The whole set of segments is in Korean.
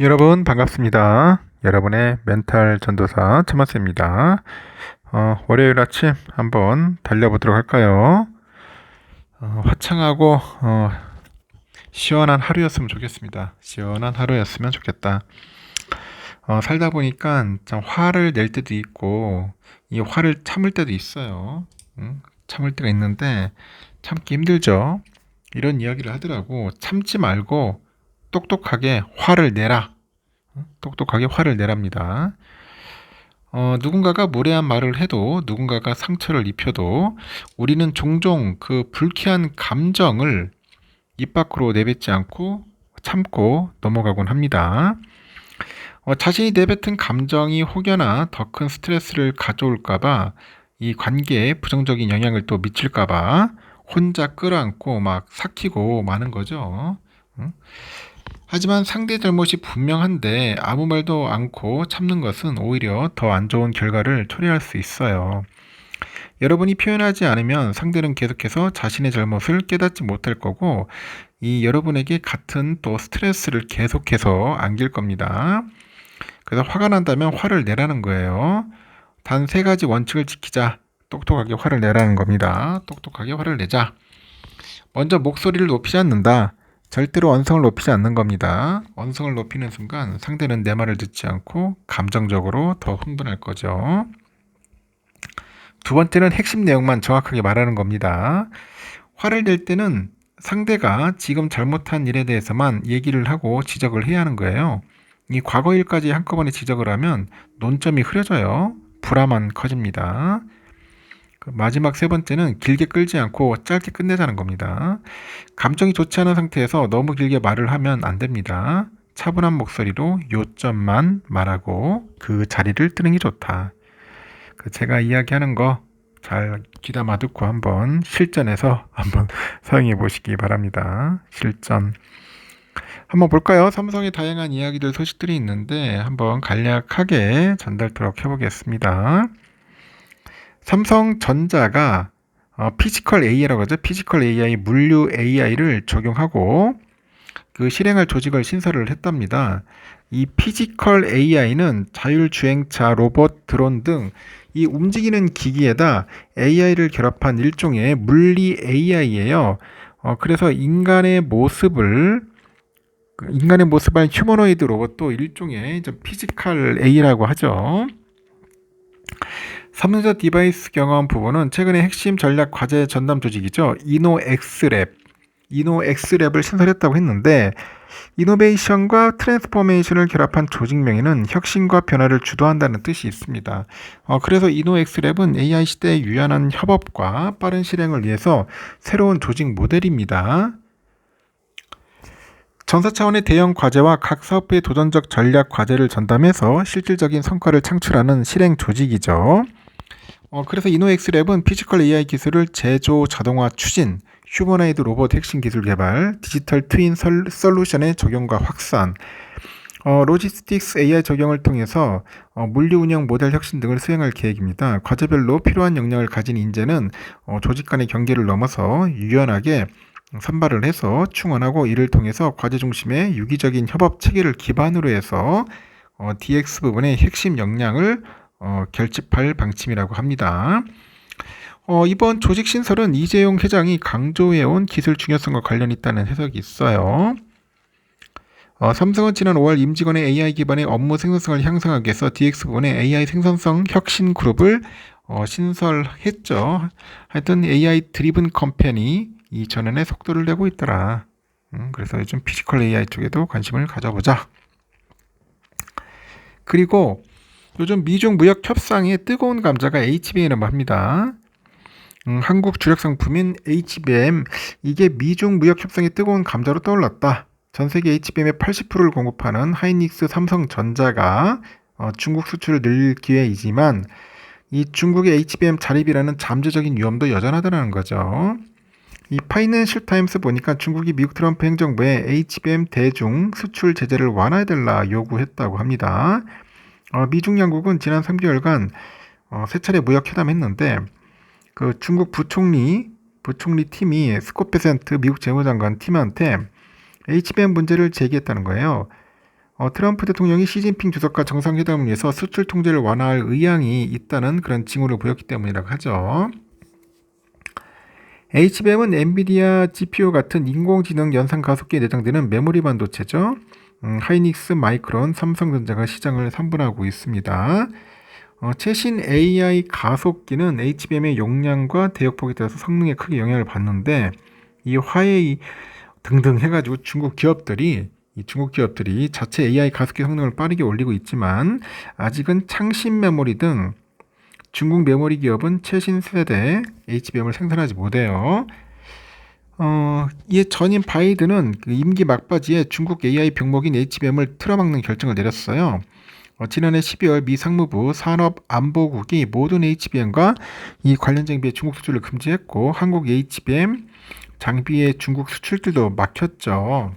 여러분 반갑습니다. 여러분의 멘탈 전도사 천마스입니다. 월요일 아침 한번 달려보도록 할까요? 화창하고 시원한 하루였으면 좋겠습니다. 시원한 하루였으면 좋겠다. 살다 보니까 참 화를 낼 때도 있고 이 화를 참을 때도 있어요. 참을 때가 있는데 참기 힘들죠. 이런 이야기를 하더라고. 참지 말고 똑똑하게 화를 내라. 똑똑하게 화를 내랍니다. 누군가가 무례한 말을 해도 누군가가 상처를 입혀도 우리는 종종 그 불쾌한 감정을 입 밖으로 내뱉지 않고 참고 넘어가곤 합니다. 자신이 내뱉은 감정이 혹여나 더 큰 스트레스를 가져올까봐 이 관계에 부정적인 영향을 또 미칠까봐 혼자 끌어안고 막 삭히고 마는 거죠. 하지만 상대 잘못이 분명한데 아무 말도 않고 참는 것은 오히려 더 안 좋은 결과를 초래할 수 있어요. 여러분이 표현하지 않으면 상대는 계속해서 자신의 잘못을 깨닫지 못할 거고 이 여러분에게 같은 또 스트레스를 계속해서 안길 겁니다. 그래서 화가 난다면 화를 내라는 거예요. 단 3가지 원칙을 지키자. 똑똑하게 화를 내라는 겁니다. 똑똑하게 화를 내자. 먼저 목소리를 높이지 않는다. 절대로 언성을 높이지 않는 겁니다. 언성을 높이는 순간 상대는 내 말을 듣지 않고 감정적으로 더 흥분할 거죠. 두 번째는 핵심 내용만 정확하게 말하는 겁니다. 화를 낼 때는 상대가 지금 잘못한 일에 대해서만 얘기를 하고 지적을 해야 하는 거예요. 이 과거 일까지 한꺼번에 지적을 하면 논점이 흐려져요. 불화만 커집니다. 마지막 3번째는 길게 끌지 않고 짧게 끝내자는 겁니다. 감정이 좋지 않은 상태에서 너무 길게 말을 하면 안 됩니다. 차분한 목소리로 요점만 말하고 그 자리를 뜨는 게 좋다. 제가 이야기하는 거 잘 귀담아 듣고 한번 실전에서 한번 사용해 보시기 바랍니다. 실전. 한번 볼까요? 삼성의 다양한 이야기들 소식들이 있는데 한번 간략하게 전달토록 해보겠습니다. 삼성전자가 피지컬 AI라고 하죠. 피지컬 AI, 물류 AI를 적용하고 그 실행할 조직을 신설을 했답니다. 이 피지컬 AI는 자율주행차, 로봇, 드론 등 이 움직이는 기기에다 AI를 결합한 일종의 물리 AI예요. 그래서 인간의 모습을 한 휴머노이드 로봇도 일종의 피지컬 AI라고 하죠. 삼성전자 디바이스 경험 부분은 최근에 핵심 전략 과제 전담 조직이죠. 이노엑스랩을 신설했다고 했는데 이노베이션과 트랜스포메이션을 결합한 조직명에는 혁신과 변화를 주도한다는 뜻이 있습니다. 그래서 이노엑스랩은 AI 시대의 유연한 협업과 빠른 실행을 위해서 새로운 조직 모델입니다. 전사 차원의 대형 과제와 각 사업부의 도전적 전략 과제를 전담해서 실질적인 성과를 창출하는 실행 조직이죠. 그래서 이노엑스랩은 피지컬 AI 기술을 제조 자동화 추진, 휴머나이드 로봇 핵심 기술 개발, 디지털 트윈 솔루션의 적용과 확산, 로지스틱스 AI 적용을 통해서 물류 운영 모델 혁신 등을 수행할 계획입니다. 과제별로 필요한 역량을 가진 인재는 조직 간의 경계를 넘어서 유연하게 선발을 해서 충원하고 이를 통해서 과제 중심의 유기적인 협업 체계를 기반으로 해서 DX 부분의 핵심 역량을 결집할 방침이라고 합니다. 이번 조직 신설은 이재용 회장이 강조해온 기술 중요성과 관련이 있다는 해석이 있어요. 삼성은 지난 5월 임직원의 AI 기반의 업무 생산성을 향상하기 위해서 DX 부분의 AI 생산성 혁신 그룹을 신설했죠. 하여튼 AI 드리븐 컴퍼니 이 전환에 속도를 내고 있더라. 그래서 요즘 피지컬 AI 쪽에도 관심을 가져보자. 그리고 요즘 미중 무역 협상의 뜨거운 감자가 HBM이라고 합니다. 한국 주력 상품인 HBM, 이게 미중 무역 협상의 뜨거운 감자로 떠올랐다. 전 세계 HBM의 80%를 공급하는 하이닉스 삼성전자가 중국 수출을 늘릴 기회이지만 이 중국의 HBM 자립이라는 잠재적인 위험도 여전하다는 거죠. 이 파이낸셜 타임스 보니까 중국이 미국 트럼프 행정부에 HBM 대중 수출 제재를 완화해달라 요구했다고 합니다. 미중 양국은 지난 3개월간 3차례 무역 회담했는데 그 중국 부총리 팀이 스콧 베센트 미국 재무장관 팀한테 HBM 문제를 제기했다는 거예요. 트럼프 대통령이 시진핑 주석과 정상회담을 위해서 수출 통제를 완화할 의향이 있다는 그런 징후를 보였기 때문이라고 하죠. HBM은 엔비디아 GPU 같은 인공지능 연산 가속기에 내장되는 메모리 반도체죠. 하이닉스, 마이크론, 삼성전자가 시장을 선분하고 있습니다. 최신 AI 가속기는 HBM의 용량과 대역폭에 따라서 성능에 크게 영향을 받는데 이 화웨이 등등 해가지고 중국 기업들이 자체 AI 가속기 성능을 빠르게 올리고 있지만 아직은 창신 메모리 등 중국 메모리 기업은 최신 세대 HBM을 생산하지 못해요. 이에 전임 바이든은 그 임기 막바지에 중국 AI 병목인 HBM을 틀어막는 결정을 내렸어요. 지난해 12월 미 상무부 산업안보국이 모든 HBM과 이 관련 장비의 중국 수출을 금지했고 한국 HBM 장비의 중국 수출들도 막혔죠.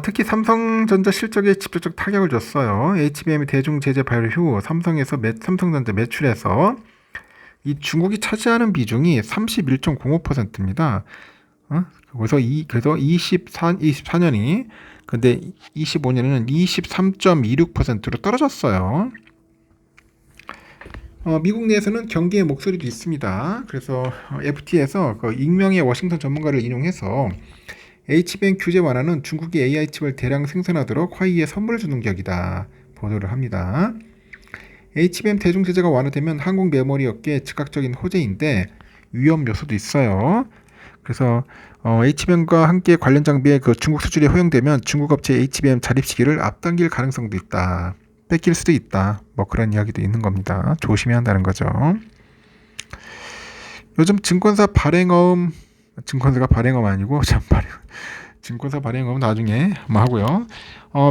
특히 삼성전자 실적에 직접적 타격을 줬어요. HBM의 대중 제재 발효 후 삼성전자 매출에서 이 중국이 차지하는 비중이 31.05%입니다. 그래서 24년이 근데 25년에는 23.26%로 떨어졌어요. 미국 내에서는 경계의 목소리도 있습니다. 그래서 FT에서 그 익명의 워싱턴 전문가를 인용해서 HBM 규제 완화는 중국이 AI 칩을 대량 생산하도록 화웨이에 선물을 주는 격이다 보도를 합니다. HBM 대중 제재가 완화되면 한국 메모리 업계의 즉각적인 호재인데 위험 요소도 있어요. 그래서 HBM과 함께 관련 장비의 그 중국 수출이 허용되면 중국 업체의 HBM 자립 시기를 앞당길 가능성도 있다. 뺏길 수도 있다. 뭐 그런 이야기도 있는 겁니다. 조심해야 한다는 거죠. 요즘 증권사가 발행어음 아니고 증권사 발행어음 나중에 한번 하고요.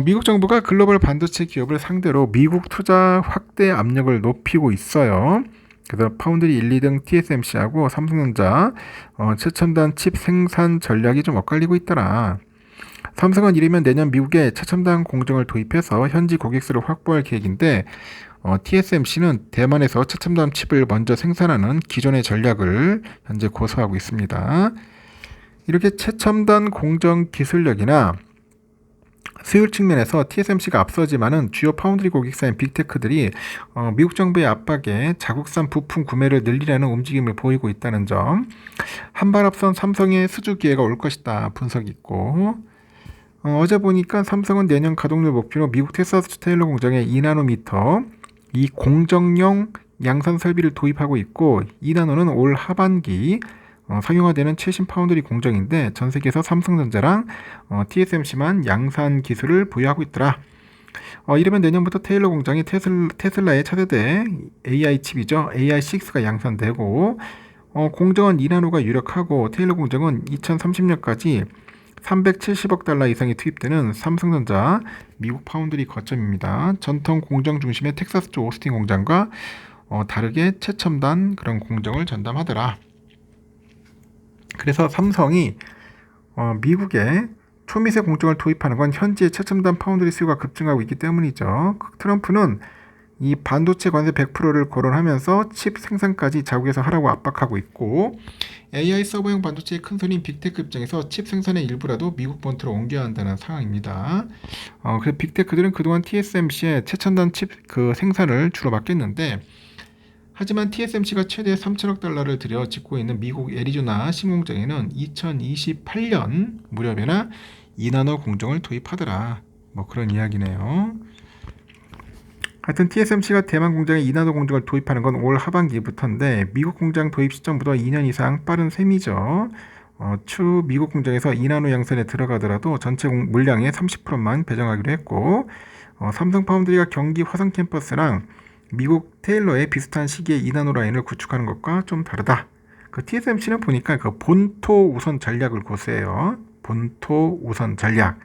미국 정부가 글로벌 반도체 기업을 상대로 미국 투자 확대 압력을 높이고 있어요. 그래서 파운드리 1, 2등 TSMC하고 삼성전자 최첨단 칩 생산 전략이 좀 엇갈리고 있더라. 삼성은 이르면 내년 미국에 최첨단 공정을 도입해서 현지 고객수를 확보할 계획인데 TSMC는 대만에서 최첨단 칩을 먼저 생산하는 기존의 전략을 현재 고수하고 있습니다. 이렇게 최첨단 공정 기술력이나 수율 측면에서 TSMC가 앞서지만은 주요 파운드리 고객사인 빅테크들이 미국 정부의 압박에 자국산 부품 구매를 늘리려는 움직임을 보이고 있다는 점, 한 발 앞선 삼성의 수주 기회가 올 것이다 분석이 있고, 어제 보니까 삼성은 내년 가동률 목표로 미국 텍사스 테일러 공장에 2나노미터 이 공정용 양산 설비를 도입하고 있고 2나노는 올 하반기 상용화되는 최신 파운드리 공정인데 전 세계에서 삼성전자랑 TSMC만 양산 기술을 보유하고 있더라. 이러면 내년부터 테일러 공장이 테슬라의 차세대 AI 칩이죠. AI6가 양산되고 공정은 2나노가 유력하고 테일러 공정은 2030년까지 370억 달러 이상이 투입되는 삼성전자 미국 파운드리 거점입니다. 전통 공정 중심의 텍사스주 오스틴 공장과 다르게 최첨단 그런 공정을 전담하더라. 그래서 삼성이 미국에 초미세 공정을 도입하는 건 현지의 최첨단 파운드리 수요가 급증하고 있기 때문이죠. 트럼프는 이 반도체 관세 100%를 거론하면서 칩 생산까지 자국에서 하라고 압박하고 있고 AI 서버용 반도체의 큰 손인 빅테크 입장에서 칩 생산의 일부라도 미국 본토로 옮겨야 한다는 상황입니다. 그래서 빅테크들은 그동안 TSMC의 최첨단 칩 그 생산을 주로 맡겼는데 하지만 TSMC가 최대 3천억 달러를 들여 짓고 있는 미국 애리조나 신공장에는 2028년 무렵에나 2나노 공정을 도입하더라. 뭐 그런 이야기네요. 하여튼 TSMC가 대만 공장에 2나노 공정을 도입하는 건 올 하반기부터인데 미국 공장 도입 시점보다 2년 이상 빠른 셈이죠. 추 미국 공장에서 2나노 양산에 들어가더라도 전체 물량의 30%만 배정하기로 했고 삼성 파운드리가 경기 화성 캠퍼스랑 미국 테일러에 비슷한 시기에 2나노 라인을 구축하는 것과 좀 다르다. 그 TSMC는 보니까 그 본토 우선 전략을 고수해요. 본토 우선 전략.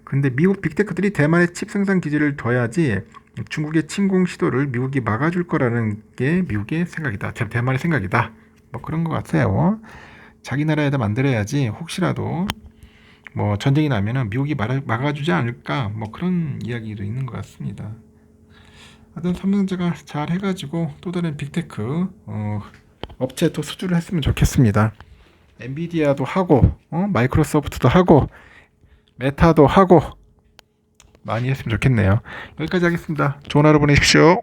근데 미국 빅테크들이 대만의 칩 생산 기지를 둬야지 중국의 침공 시도를 미국이 막아줄 거라는 게 미국의 생각이다. 대만의 생각이다. 뭐 그런 것 같아요. 자기 나라에다 만들어야지 혹시라도 뭐 전쟁이 나면은 미국이 막아주지 않을까. 뭐 그런 이야기도 있는 것 같습니다. 하여튼 삼성전자가 잘 해가지고 또 다른 빅테크 업체에 또 수주를 했으면 좋겠습니다. 엔비디아도 하고 마이크로소프트도 하고 메타도 하고 많이 했으면 좋겠네요. 여기까지 하겠습니다. 좋은 하루 보내십시오.